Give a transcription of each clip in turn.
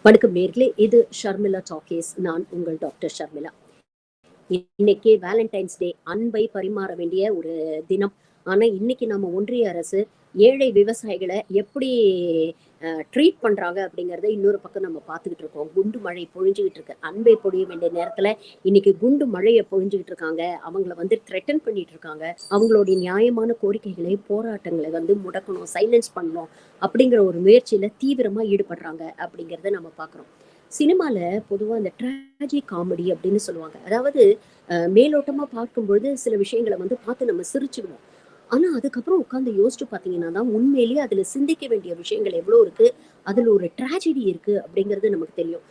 வணக்கம் நேர்களே, இது ஷர்மிளா டாக்கீஸ். நான் உங்கள் டாக்டர் ஷர்மிளா. இன்னைக்கு வேலண்டைன்ஸ் டே, அன்பை பரிமாற வேண்டிய ஒரு தினம். ஆனா இன்னைக்கு நம்ம ஒன்றிய அரசு ஏழை விவசாயிகளை எப்படி ட்ரீட் பண்றாங்க அப்படிங்கறத இன்னொரு பக்கம் நம்ம பார்த்துக்கிட்டு இருக்கோம். குண்டு மழை பொழிஞ்சுக்கிட்டு இருக்கு. அன்பை பொழிய வேண்டிய நேரத்துல இன்னைக்கு குண்டு மழையை பொழிஞ்சுக்கிட்டு இருக்காங்க. அவங்கள வந்து த்ரெட்டன் பண்ணிட்டு இருக்காங்க. அவங்களுடைய நியாயமான கோரிக்கைகளை, போராட்டங்களை வந்து முடக்கணும், சைலன்ஸ் பண்ணணும் அப்படிங்கிற ஒரு முயற்சியில தீவிரமா ஈடுபடுறாங்க அப்படிங்கிறத நம்ம பார்க்குறோம். சினிமால பொதுவா இந்த ட்ராஜி காமெடி அப்படின்னு சொல்லுவாங்க. அதாவது மேலோட்டமா பார்க்கும்பொழுது சில விஷயங்களை வந்து பார்த்து நம்ம சிரிச்சுடுவோம். ஆனா அதுக்கப்புறம் உட்கார்ந்து யோசிச்சு பார்த்தீங்கன்னா தான் உண்மையிலேயே அதுல சிந்திக்க வேண்டிய விஷயங்கள் எவ்வளோ இருக்கு, அதுல ஒரு ட்ராஜடி இருக்கு அப்படிங்கிறது நமக்கு தெரியும்.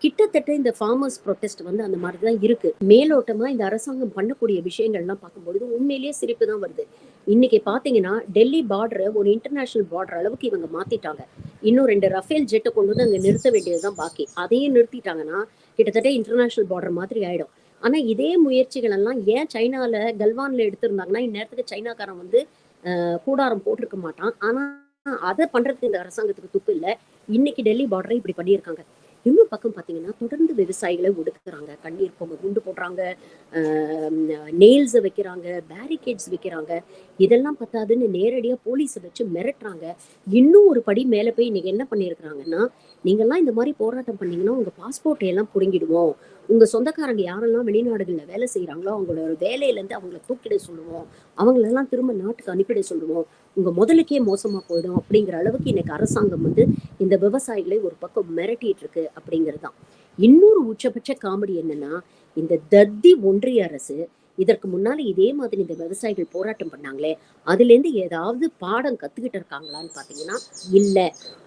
கிட்டத்தட்ட இந்த ஃபார்மர்ஸ் ப்ரொடெஸ்ட் வந்து அந்த மாதிரி தான் இருக்கு. மேலோட்டமா இந்த அரசாங்கம் பண்ணக்கூடிய விஷயங்கள்லாம் பார்க்கும்பொழுது உண்மையிலேயே சிரிப்பு தான் வருது. இன்னைக்கு பார்த்தீங்கன்னா டெல்லி பார்டரை ஒரு இன்டர்நேஷனல் பார்டர் அளவுக்கு இவங்க மாத்திட்டாங்க. இன்னும் 2 ரஃபேல் ஜெட்டை கொண்டு வந்து அங்க நிறுத்த வேண்டியதுதான் பாக்கி. அதையும் நிறுத்திட்டாங்கன்னா கிட்டத்தட்ட இன்டர்நேஷனல் பார்டர் மாதிரி ஆயிடும். ஆனா இதே முயற்சிகள் எல்லாம் ஏன் சைனால கல்வான்ல எடுத்திருந்தாங்கன்னா இந்நேரத்துக்கு சைனாக்காரன் வந்து கூடாரம் போட்டிருக்க மாட்டான். ஆனா அதை பண்றதுக்கு இந்த அரசாங்கத்துக்கு துப்பு இல்லை. இன்னைக்கு டெல்லி பார்டரை இப்படி பண்ணியிருக்காங்க. இன்னொரு பக்கம் பார்த்தீங்கன்னா தொடர்ந்து விவசாயிகளை ஒடுக்குறாங்க, கண்ணீர் பொம்மை குண்டு போடுறாங்க, நெயில்ஸை வைக்கிறாங்க, பேரிகேட்ஸ் வைக்கிறாங்க. இதெல்லாம் பத்தாதுன்னு நேரடியாக போலீஸை வச்சு மிரட்டுறாங்க. இன்னும் ஒரு படி மேலே போய் இன்னைக்கு என்ன பண்ணியிருக்கிறாங்கன்னா, நீங்கள்லாம் இந்த மாதிரி போராட்டம் பண்ணீங்கன்னா உங்கள் பாஸ்போர்ட்டை எல்லாம் பிடுங்கிடுவோம், உங்க சொந்தக்காரங்க யாரெல்லாம் வெளிநாடுகளில் வேலை செய்யறாங்களோ அவங்களோட வேலையிலேருந்து அவங்கள தூக்கிட சொல்லுவோம், அவங்களெல்லாம் திரும்ப நாட்டுக்கு அனுப்பிட சொல்லுவோம், உங்க முதலுக்கே மோசமா போயிடும் அப்படிங்கிற அளவுக்கு இன்னைக்கு அரசாங்கம் வந்து இந்த விவசாயிகளை ஒரு பக்கம் மிரட்டிட்டு இருக்கு அப்படிங்கிறது தான். இன்னொரு உச்சபட்ச காமெடி என்னன்னா, இந்த தத்தி ஒன்றிய அரசு இதற்கு முன்னால இதே மாதிரி இந்த விவசாயிகள் போராட்டம் பண்ணாங்களே, அதுல இருந்து ஏதாவது பாடம் கத்துக்கிட்டு இருக்காங்களான்னு பாத்தீங்கன்னா இல்ல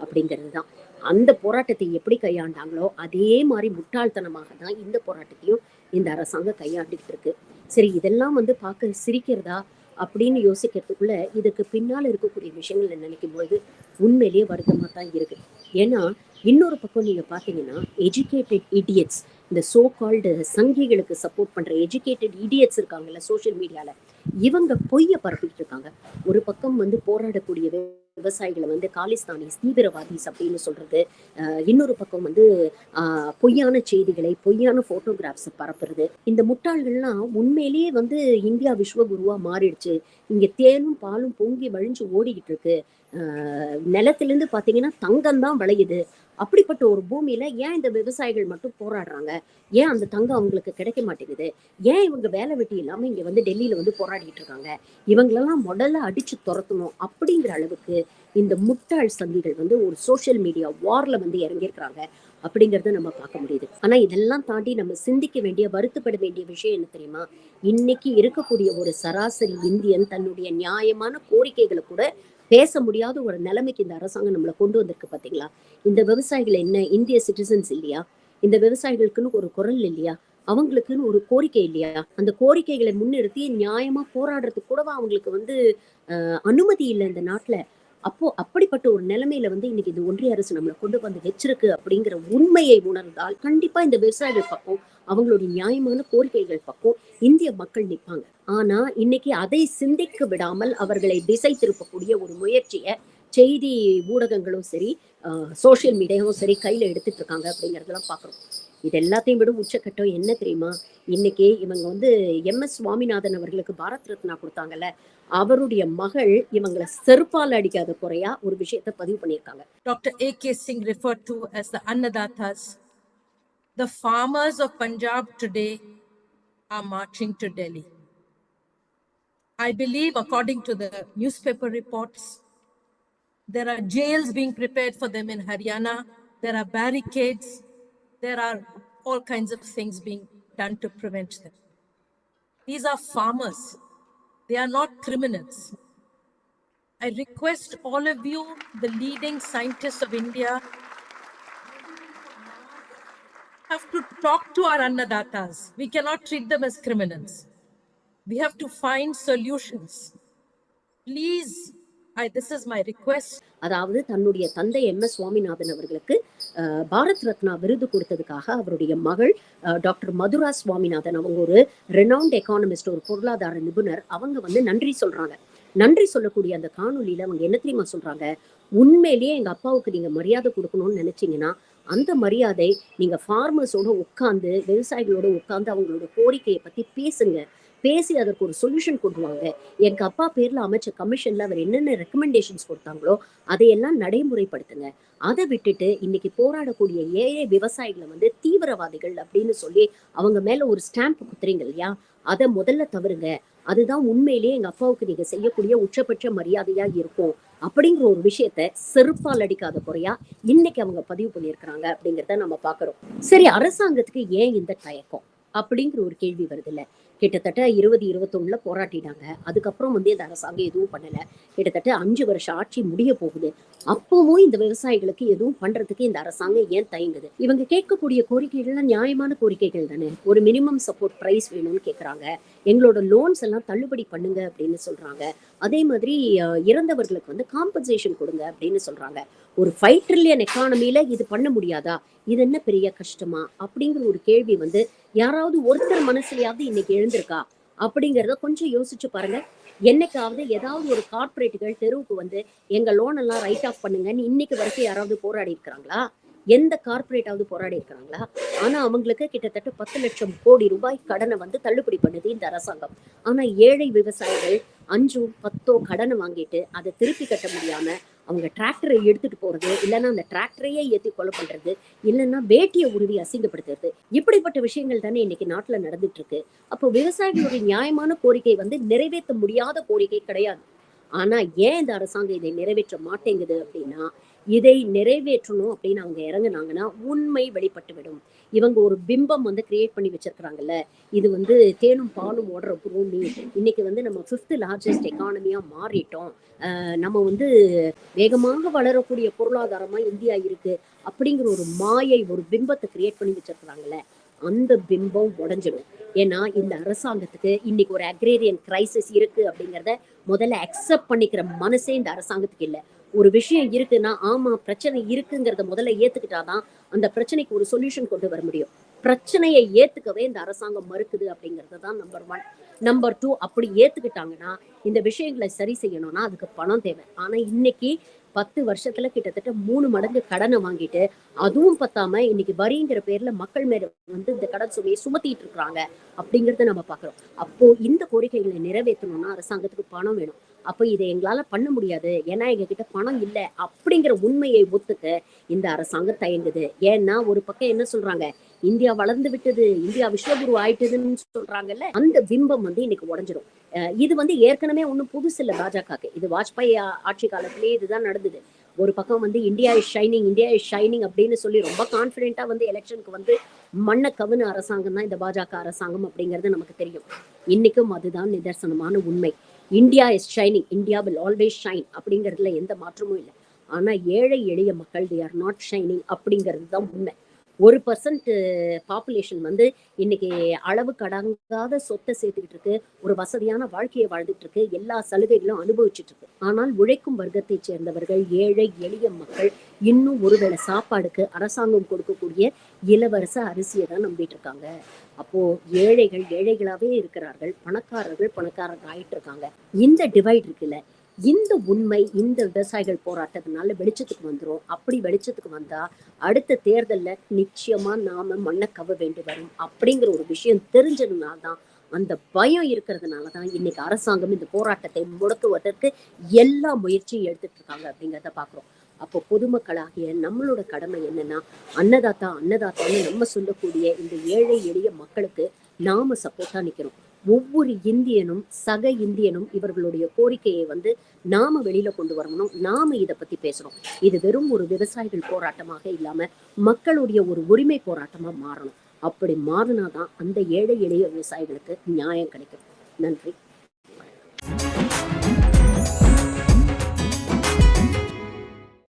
அப்படிங்கிறது தான். அந்த போராட்டத்தை எப்படி கையாண்டாங்களோ அதே மாதிரி முட்டாள்தனமாக தான் இந்த போராட்டத்தையும் இந்த அரசாங்கம் கையாண்டுகிட்டு இருக்கு. சரி, இதெல்லாம் வந்து பார்க்க சிரிக்கிறதா அப்படின்னு யோசிக்கிறதுக்குள்ள இதுக்கு பின்னால இருக்கக்கூடிய விஷயங்கள் நினைக்கும் போது உண்மையிலேயே வருத்தமா தான் இருக்கு. ஏன்னா இன்னொரு பக்கம் நீங்க பாத்தீங்கன்னா எஜுகேட்டட் இடியட்ஸ், இந்த சோ கால்டு சங்கிகளுக்கு சப்போர்ட் பண்ற எஜுகேட்டட் இடியட்ஸ் இருக்காங்கல்ல சோசியல் மீடியால, இவங்க பொய்ய பரப்பிட்டு இருக்காங்க. ஒரு பக்கம் வந்து போராடக்கூடிய விவசாயிகளை வந்து காலிஸ்தானிஸ், தீவிரவாதிஸ் அப்படின்னு சொல்றது, இன்னொரு பக்கம் வந்து பொய்யான செய்திகளை, பொய்யான போட்டோகிராஃப்ஸ் பரப்புறது. இந்த முட்டாள்கள்லாம் உண்மையிலேயே வந்து இந்தியா விஸ்வகுருவா மாறிடுச்சு, இங்க தேனும் பாலும் பொங்கி வழிஞ்சு ஓடிக்கிட்டு இருக்கு, நிலத்திலிருந்து பாத்தீங்கன்னா தங்கம் தான் விளையுது, அப்படிப்பட்ட ஒரு பூமியில ஏன் இந்த விவசாயிகள் மட்டும் போராடுறாங்க, ஏன் அந்த தங்கம் அவங்களுக்கு கிடைக்க மாட்டேங்குது, ஏன் இவங்க வேலை வெட்டி இல்லாம இங்க வந்து டெல்லியில வந்து போராடிட்டு இருக்காங்க, இவங்களெல்லாம் முதல்ல அடிச்சு துரத்தணும் அப்படிங்கிற அளவுக்கு இந்த முட்டாள் சங்கிகள் வந்து ஒரு சோசியல் மீடியா வார்ல வந்து இறங்கியிருக்கிறாங்க அப்படிங்கறத நம்ம பார்க்க முடியுது. ஆனா இதெல்லாம் தாண்டி நம்ம சிந்திக்க வேண்டிய, வருத்தப்பட வேண்டிய விஷயம் என்ன தெரியுமா? இன்னைக்கு இருக்கக்கூடிய ஒரு சராசரி இந்தியன் தன்னுடைய நியாயமான கோரிக்கைகளை கூட பேச முடியாத ஒரு நிலைமைக்கு இந்த அரசாங்கம் நம்மளை கொண்டு வந்திருக்கு பாத்தீங்களா? இந்த விவசாயிகள் என்ன இந்திய சிட்டிசன்ஸ் இல்லையா? இந்த விவசாயிகளுக்குன்னு ஒரு குரல் இல்லையா? அவங்களுக்குன்னு ஒரு கோரிக்கை இல்லையா? அந்த கோரிக்கைகளை முன்னிறுத்தி நியாயமா போராடுறதுக்கு கூடவா அவங்களுக்கு வந்து அனுமதி இல்லை இந்த நாட்டுல? அப்போ அப்படிப்பட்ட ஒரு நிலைமையில வந்து இன்னைக்கு இந்த ஒன்றிய அரசு நம்மளை கொண்டு வந்து வச்சிருக்கு அப்படிங்கிற உண்மையை உணர்ந்தால் கண்டிப்பா இந்த விவசாயிகள் பக்கம், அவங்களுடைய நியாயமான கோரிக்கைகள் பக்கம் இந்திய மக்கள் நிற்பாங்க. ஆனா இன்னைக்கு அதை சிந்திக்க விடாமல் அவர்களை திசை திருப்பக்கூடிய ஒரு முயற்சியை செய்தி ஊடகங்களும் சரி, சோசியல் மீடியாவும் சரி கையில எடுத்துட்டு இருக்காங்க அப்படிங்கறதெல்லாம் பாக்குறோம். இது எல்லாத்தையும் விட உச்சக்கட்டம் என்ன தெரியுமா? இன்னைக்கு இவங்க வந்து எம்.எஸ். சுவாமிநாதன் அவர்களுக்கு பாரத் ரத்னா கொடுத்தாங்கல்ல, அவருடைய மகள் இவங்களை செருப்பால் அடிக்காத குறையா ஒரு விஷயத்தை பதிவு பண்ணியிருக்காங்க. Dr. A.K. Singh referred to as the Annadatas. The farmers of Punjab today are marching to Delhi. I believe, according to the newspaper reports, there are jails being prepared for them in Haryana. There are barricades. There are all kinds of things being done to prevent them. These are farmers. They are not criminals. I request all of you, the leading scientists of India, have to talk to our Annadatas. We cannot treat them as criminals. We have to find solutions. Please, this is my request. அதாவது தன்னுடைய தந்தை MS. Swaminathan அவர்களுக்கு பாரத் ரத்னா விருது கொடுத்ததுக்காக அவருடைய மகள் doctor Mathura Swaminathan, அவங்க ஒரு ரெனவுண்ட் எக்கானமிஸ்ட், ஒரு பொருளாதார நிபுணர், அவங்க வந்து நன்றி சொல்றாங்க. நன்றி சொல்லக்கூடிய அந்த காணொலியில அவங்க என்ன தெரியுமா சொல்றாங்க? உண்மையிலேயே எங்க அப்பாவுக்கு நீங்க மரியாதை கொடுக்கணும்னு நினைச்சீங்கன்னா அந்த மரியாதை நீங்க ஃபார்மர்ஸோட உட்கார்ந்து, விவசாயிகளோட உட்கார்ந்து அவங்களோட கோரிக்கையை பத்தி பேசுங்க. பேசி அதற்கு ஒரு சொல்யூஷன் கொண்டு வாங்க. எங்க அப்பா பேர்ல அமைச்ச கமிஷன்ல அவர் என்னென்ன ரெக்கமெண்டேஷன்ஸ் கொடுத்தாங்களோ, அதையெல்லாம் நடைமுறைப்படுத்துங்க. அத விட்டுட்டு இன்னைக்கு போராடக்கூடிய ஏழை விவசாயிகள வந்து தீவிரவாதிகள் அப்படின்னு சொல்லி அவங்க மேல ஒரு ஸ்டாம்ப் குத்துறீங்க இல்லையா? அத முதல்ல தவறுங்க. அதுதான் உண்மையிலேயே எங்க அப்பாவுக்கு நீங்க செய்யக்கூடிய உச்சபட்ச மரியாதையா இருக்கும். அப்படிங்கிற ஒரு விஷயத்த செருப்பால் அடிக்காத குறையா இன்னைக்கு அவங்க பதிவு பண்ணியிருக்கிறாங்க அப்படிங்கிறத நம்ம பாக்குறோம். சரி, அரசாங்கத்துக்கு ஏன் இந்த தயக்கம் அப்படிங்கிற ஒரு கேள்வி வருது இல்ல. கிட்டத்தட்ட 2021 போராட்டினாங்க. அதுக்கப்புறம் வந்து இந்த அரசாங்கம் எதுவும் பண்ணல. கிட்டத்தட்ட 5 வருஷம் ஆட்சி முடிய போகுது. அப்பவும் இந்த விவசாயிகளுக்கு எதுவும் பண்றதுக்கு இந்த அரசாங்கம் ஏன் தயங்குது? இவங்க கேட்கக்கூடிய கோரிக்கைகள்லாம் நியாயமான கோரிக்கைகள் தானே. ஒரு மினிமம் சப்போர்ட் பிரைஸ் வேணும்னு கேக்குறாங்க. எங்களோட லோன்ஸ் எல்லாம் தள்ளுபடி பண்ணுங்க அப்படின்னு சொல்றாங்க. அதே மாதிரி இறந்தவர்களுக்கு வந்து காம்பன்சேஷன் கொடுங்க அப்படின்னு சொல்றாங்க. ஒரு 5 ட்ரில்லியன் எக்கானமில இது பண்ண முடியாதா? இது என்ன பெரிய கஷ்டமா? அப்படிங்கிற ஒரு கேள்வி வந்து யாராவது ஒருத்தர் மனசுலயாவது இன்னைக்கு எழுந்திருக்கா? அப்படிங்கிறத கொஞ்சம் யோசிச்சு பாருங்க. என்னைக்காவது ஏதாவது ஒரு கார்ப்பரேட்டுகள் தெருவுக்கு வந்து எங்க லோன் எல்லாம் ரைட் ஆஃப் பண்ணுங்கன்னு இன்னைக்கு வரைக்கும் யாராவது போராடி இருக்கிறாங்களா? எந்த கார்ப்பரேட்டாவது போராடி இருக்கிறாங்களா? ஆனா அவங்களுக்கு கிட்டத்தட்ட 10 லட்சம் கோடி ரூபாய் கடனை வந்து தள்ளுபடி பண்ணுது இந்த அரசாங்கம். ஆனா ஏழை விவசாயிகள் 5 10 கடனை வாங்கிட்டு அதை திருப்பி கட்ட முடியாம அவங்க டிராக்டரை எடுத்துட்டு போறது, இல்லைன்னா அந்த டிராக்டரையே ஏத்தி கொலை பண்றது, இல்லைன்னா வேட்டியை உருவி அசிங்கப்படுத்துறது, இப்படிப்பட்ட விஷயங்கள் தானே இன்னைக்கு நாட்டுல நடந்துட்டு இருக்கு. அப்போ விவசாயிகளுடைய நியாயமான கோரிக்கை வந்து நிறைவேற்ற முடியாத கோரிக்கை கிடையாது. ஆனா ஏன் இந்த அரசாங்கம் இதை நிறைவேற்ற மாட்டேங்குது அப்படின்னா, இதை நிறைவேற்றணும் அப்படின்னு அவங்க இறங்குனாங்கன்னா உண்மை வெளிப்பட்டு விடும். இவங்க ஒரு பிம்பம் வந்து கிரியேட் பண்ணி வச்சிருக்கிறாங்கல்ல. இது வந்து தேனும் பாலும் ஓடுற பூமி. இன்னைக்கு வந்து நம்ம 5th லார்ஜஸ்ட் எக்கானமியா மாறிட்டோம். நம்ம வந்து வேகமாக வளரக்கூடிய பொருளாதாரமா இந்தியா இருக்கு அப்படிங்கிற ஒரு மாயை, ஒரு பிம்பத்தை கிரியேட் பண்ணி வச்சிருக்கிறாங்கல்ல. அந்த பிம்பம் உடைஞ்சிடும். ஏன்னா இந்த அரசாங்கத்துக்கு இன்னைக்கு ஒரு அக்ரேரியன் கிரைசிஸ் இருக்கு அப்படிங்கிறத முதல்ல அக்செப்ட் பண்ணிக்கிற மனசே இந்த அரசாங்கத்துக்கு இல்ல. ஒரு விஷயம் இருக்குன்னா, ஆமா பிரச்சனை இருக்குங்கிறத முதல்ல ஏத்துக்கிட்டாதான் அந்த பிரச்சனைக்கு ஒரு சொல்யூஷன் கொண்டு வர முடியும். பிரச்சனையை ஏத்துக்கவே இந்த அரசாங்கம் மறுக்குது அப்படிங்கிறது தான் நம்பர் 1. நம்பர் 2, அப்படி ஏத்துக்கிட்டாங்கன்னா இந்த விஷயங்களை சரி செய்யணும்னா அதுக்கு பணம் தேவை. ஆனா இன்னைக்கு 10 வருஷத்துல கிட்டத்தட்ட 3 மடங்கு கடனை வாங்கிட்டு, அதுவும் பத்தாம இன்னைக்கு வரிங்கிற பேர்ல மக்கள் மேல வந்து இந்த கடன் சுமையை சுமத்திட்டு இருக்காங்க அப்படிங்கறத நம்ம பாக்குறோம். அப்போ இந்த கோரிக்கைகளை நிறைவேற்றணும்னா அரசாங்கத்துக்கு பணம் வேணும். அப்ப இதை எங்களால பண்ண முடியாது, ஏன்னா எங்க கிட்ட பணம் இல்ல அப்படிங்கிற உண்மையை ஒத்துக்க இந்த அரசாங்கம் தயங்குது. ஏன்னா ஒரு பக்கம் என்ன சொல்றாங்க, இந்தியா வளர்ந்து விட்டது, இந்தியா விஸ்வகுரு ஆயிட்டதுன்னு சொல்றாங்கல்ல. அந்த பிம்பம் வந்து இன்னைக்கு உடைஞ்சிடும். இது வந்து ஏற்கனவே ஒன்றும் புதுசு இல்லை பாஜகவுக்கு. இது வாஜ்பாய் ஆட்சி காலத்திலேயே இதுதான் நடந்தது. ஒரு பக்கம் வந்து India is shining, India is shining அப்படின்னு சொல்லி ரொம்ப கான்பிடென்ட்டா வந்து எலெக்ஷனுக்கு வந்து மண்ணை கவுன அரசாங்கம் தான் இந்த பாஜக அரசாங்கம் அப்படிங்கிறது நமக்கு தெரியும். இன்னைக்கும் அதுதான் நிதர்சனமான உண்மை. India is shining, India will always shine அப்படிங்கிறதுல எந்த மாற்றமும் இல்லை. ஆனா ஏழை எளிய மக்கள் தே ஆர் நாட் ஷைனிங் அப்படிங்கிறது தான் உண்மை. 1% பாப்புலேஷன் வந்து இன்னைக்கு அளவு கடங்காத சொத்தை சேர்த்துக்கிட்டு இருக்கு, ஒரு வசதியான வாழ்க்கையை வாழ்ந்துட்டு இருக்கு, எல்லா சலுகைகளும் அனுபவிச்சுட்டு இருக்கு. ஆனால் உழைக்கும் வர்க்கத்தை சேர்ந்தவர்கள், ஏழை எளிய மக்கள் இன்னும் ஒருவேளை சாப்பாடுக்கு அரசாங்கம் கொடுக்கக்கூடிய இலவச அரிசியை தான் நம்பிட்டு இருக்காங்க. அப்போ ஏழைகள் ஏழைகளாவே இருக்கிறார்கள், பணக்காரர்கள் பணக்காரர்கள் ஆயிட்டு இருக்காங்க. இந்த டிவைட் இருக்குல்ல, இந்த உண்மை இந்த விவசாயிகள் போராட்டத்தினால வெளிச்சத்துக்கு வந்துரும். அப்படி வெளிச்சத்துக்கு வந்தா அடுத்த தேர்தல்ல நிச்சயமா நாம மண்ணை கவ வேண்டி வரும் அப்படிங்கிற ஒரு விஷயம் தெரிஞ்சதுனால்தான், அந்த பயம் இருக்கிறதுனாலதான் இன்னைக்கு அரசாங்கம் இந்த போராட்டத்தை முடக்குவதற்கு எல்லா முயற்சியும் எடுத்துட்டு இருக்காங்க அப்படிங்கிறத பாக்குறோம். அப்போ பொதுமக்களாகிய நம்மளோட கடமை என்னன்னா, அன்னதாத்தா அன்னதாத்தான்னு நம்ம சொல்லக்கூடிய இந்த ஏழை எளிய மக்களுக்கு நாம சப்போர்ட்டா நிக்கிறோம். ஒவ்வொரு இந்தியனும் சக இந்தியனும் இவர்களுடைய கோரிக்கையை வந்து நாம வெளியில கொண்டு வரணும். நாம இதை பத்தி பேசணும். இது வெறும் ஒரு விவசாயிகள் போராட்டமாக இல்லாம மக்களுடைய ஒரு உரிமை போராட்டமா மாறணும். அப்படி மாறினாதான் அந்த ஏழை எளிய விவசாயிகளுக்கு நியாயம் கிடைக்கும். நன்றி.